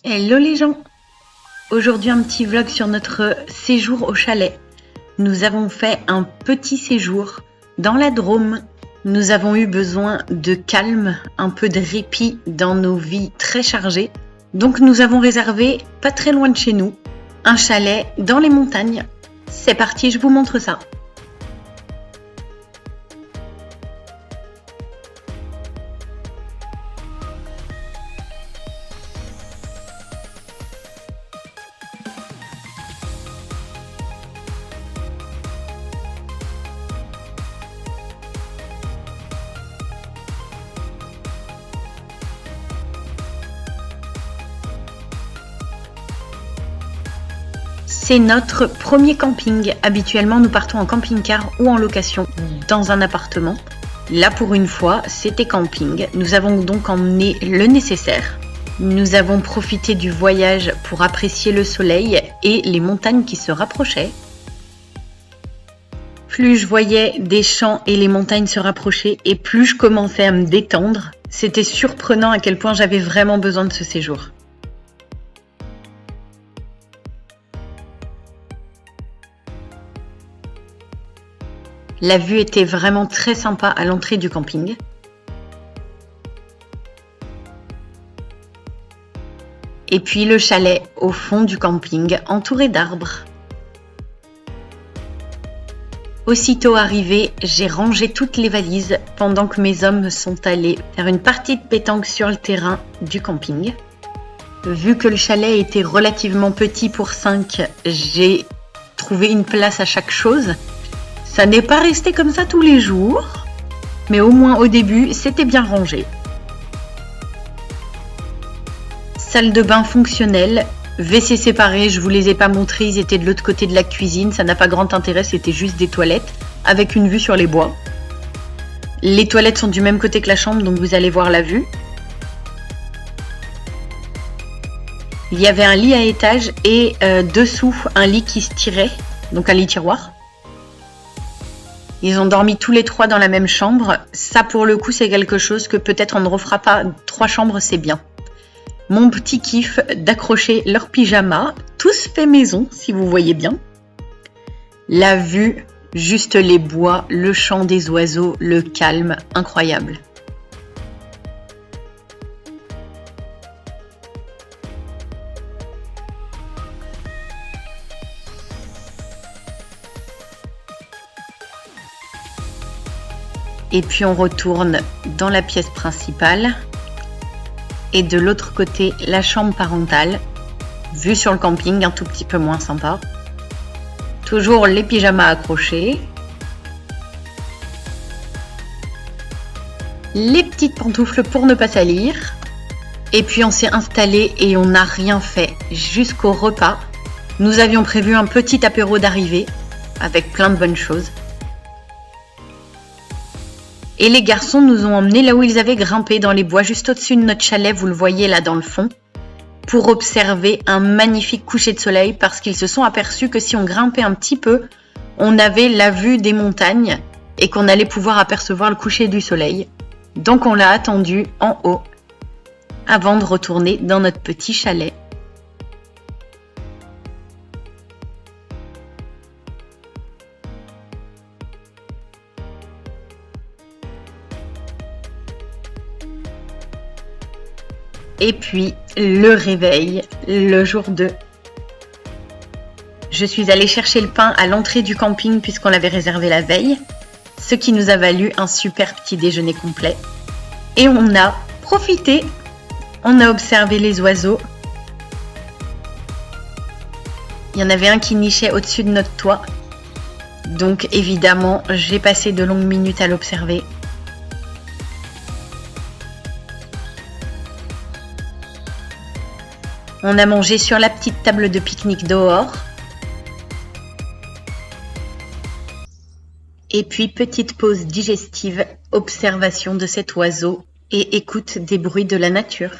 Hello les gens! Aujourd'hui un petit vlog sur notre séjour au chalet. Nous avons fait un petit séjour dans la Drôme. Nous avons eu besoin de calme, un peu de répit dans nos vies très chargées. Donc nous avons réservé, pas très loin de chez nous, un chalet dans les montagnes. C'est parti, je vous montre ça. C'est notre premier camping. Habituellement, nous partons en camping-car ou en location dans un appartement. Là, pour une fois, c'était camping. Nous avons donc emmené le nécessaire. Nous avons profité du voyage pour apprécier le soleil et les montagnes qui se rapprochaient. Plus je voyais des champs et les montagnes se rapprocher et plus je commençais à me détendre. C'était surprenant à quel point j'avais vraiment besoin de ce séjour. La vue était vraiment très sympa à l'entrée du camping. Et puis le chalet au fond du camping, entouré d'arbres. Aussitôt arrivé, j'ai rangé toutes les valises pendant que mes hommes sont allés faire une partie de pétanque sur le terrain du camping. Vu que le chalet était relativement petit pour 5, j'ai trouvé une place à chaque chose. Ça n'est pas resté comme ça tous les jours, mais au moins au début, c'était bien rangé. Salle de bain fonctionnelle, WC séparés, je vous les ai pas montrés, ils étaient de l'autre côté de la cuisine, ça n'a pas grand intérêt, c'était juste des toilettes avec une vue sur les bois. Les toilettes sont du même côté que la chambre, donc vous allez voir la vue. Il y avait un lit à étage et dessous un lit qui se tirait, donc un lit tiroir. Ils ont dormi tous les trois dans la même chambre. Ça, pour le coup, c'est quelque chose que peut-être on ne refera pas. 3 chambres, c'est bien. Mon petit kiff d'accrocher leur pyjama, tous fait maison, si vous voyez bien. La vue, juste les bois, le chant des oiseaux, le calme, incroyable. Et puis on retourne dans la pièce principale. Et de l'autre côté, la chambre parentale. Vue sur le camping, un tout petit peu moins sympa. Toujours les pyjamas accrochés. Les petites pantoufles pour ne pas salir. Et puis on s'est installé et on n'a rien fait jusqu'au repas. Nous avions prévu un petit apéro d'arrivée avec plein de bonnes choses. Et les garçons nous ont emmenés là où ils avaient grimpé dans les bois juste au-dessus de notre chalet, vous le voyez là dans le fond, pour observer un magnifique coucher de soleil parce qu'ils se sont aperçus que si on grimpait un petit peu, on avait la vue des montagnes et qu'on allait pouvoir apercevoir le coucher du soleil. Donc on l'a attendu en haut avant de retourner dans notre petit chalet. Et puis le réveil, le jour 2. Je suis allée chercher le pain à l'entrée du camping puisqu'on l'avait réservé la veille, ce qui nous a valu un super petit déjeuner complet. Et on a profité, on a observé les oiseaux. Il y en avait un qui nichait au-dessus de notre toit. Donc évidemment, j'ai passé de longues minutes à l'observer. On a mangé sur la petite table de pique-nique dehors. Et puis petite pause digestive, observation de cet oiseau et écoute des bruits de la nature.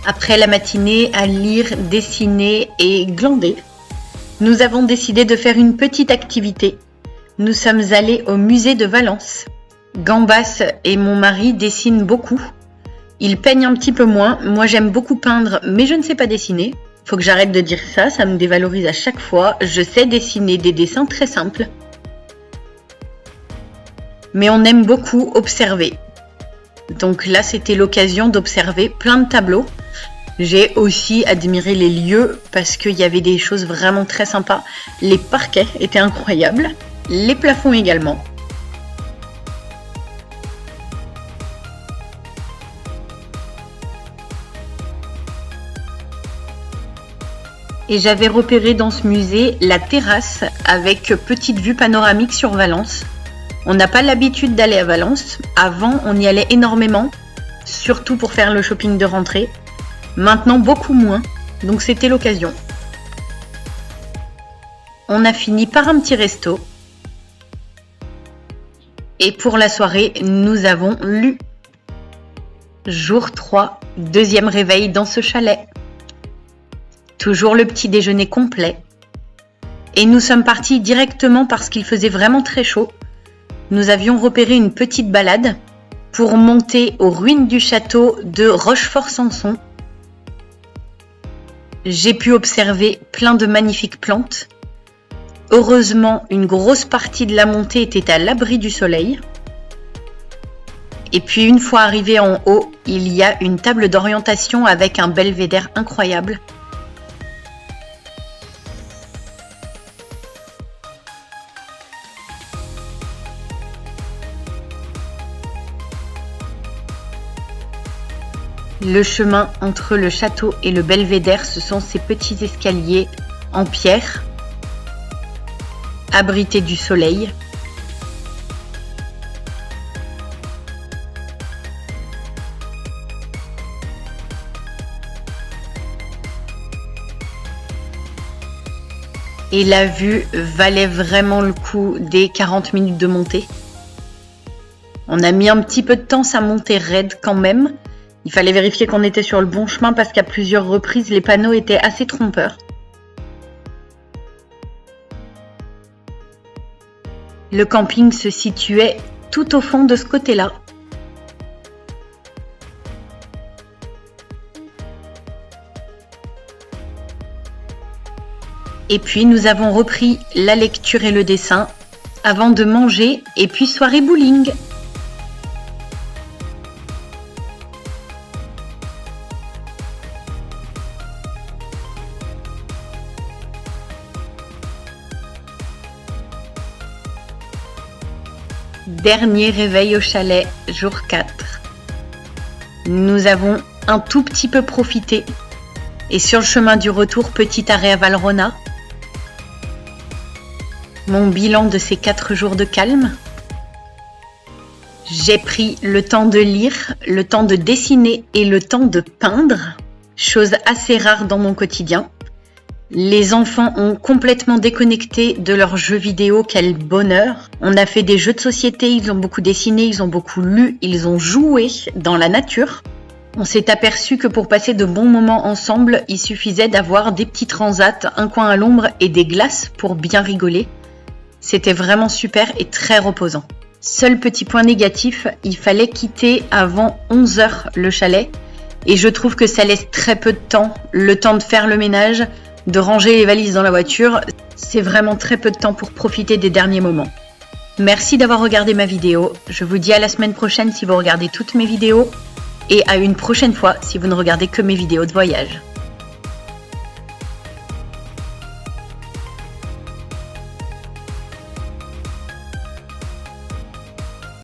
Après la matinée à lire, dessiner et glander, nous avons décidé de faire une petite activité. Nous sommes allés au musée de Valence. Gambas et mon mari dessinent beaucoup. Ils peignent un petit peu moins. Moi, j'aime beaucoup peindre, mais je ne sais pas dessiner. Faut que j'arrête de dire ça, ça me dévalorise à chaque fois. Je sais dessiner des dessins très simples. Mais on aime beaucoup observer. Donc là, c'était l'occasion d'observer plein de tableaux. J'ai aussi admiré les lieux parce qu'il y avait des choses vraiment très sympas. Les parquets étaient incroyables, les plafonds également. Et j'avais repéré dans ce musée la terrasse avec petite vue panoramique sur Valence. On n'a pas l'habitude d'aller à Valence. Avant, on y allait énormément, surtout pour faire le shopping de rentrée. Maintenant, beaucoup moins, donc c'était l'occasion. On a fini par un petit resto. Et pour la soirée, nous avons lu. Jour 3, deuxième réveil dans ce chalet. Toujours le petit déjeuner complet. Et nous sommes partis directement parce qu'il faisait vraiment très chaud. Nous avions repéré une petite balade pour monter aux ruines du château de Rochefort-Samson. J'ai pu observer plein de magnifiques plantes. Heureusement, une grosse partie de la montée était à l'abri du soleil. Et puis une fois arrivé en haut, il y a une table d'orientation avec un belvédère incroyable. Le chemin entre le château et le belvédère, ce sont ces petits escaliers en pierre, abrités du soleil. Et la vue valait vraiment le coup des 40 minutes de montée. On a mis un petit peu de temps, ça montait raide quand même. Il fallait vérifier qu'on était sur le bon chemin parce qu'à plusieurs reprises, les panneaux étaient assez trompeurs. Le camping se situait tout au fond de ce côté-là. Et puis nous avons repris la lecture et le dessin avant de manger et puis soirée bowling. Dernier réveil au chalet, jour 4. Nous avons un tout petit peu profité. Et sur le chemin du retour, petit arrêt à Valrhona. Mon bilan de ces 4 jours de calme. J'ai pris le temps de lire, le temps de dessiner et le temps de peindre. Chose assez rare dans mon quotidien. Les enfants ont complètement déconnecté de leurs jeux vidéo, quel bonheur. On a fait des jeux de société, ils ont beaucoup dessiné, ils ont beaucoup lu, ils ont joué dans la nature. On s'est aperçu que pour passer de bons moments ensemble, il suffisait d'avoir des petits transats, un coin à l'ombre et des glaces pour bien rigoler. C'était vraiment super et très reposant. Seul petit point négatif, il fallait quitter avant 11 h le chalet. Et je trouve que ça laisse très peu de temps, le temps de faire le ménage, de ranger les valises dans la voiture. C'est vraiment très peu de temps pour profiter des derniers moments. Merci d'avoir regardé ma vidéo. Je vous dis à la semaine prochaine si vous regardez toutes mes vidéos. Et à une prochaine fois si vous ne regardez que mes vidéos de voyage.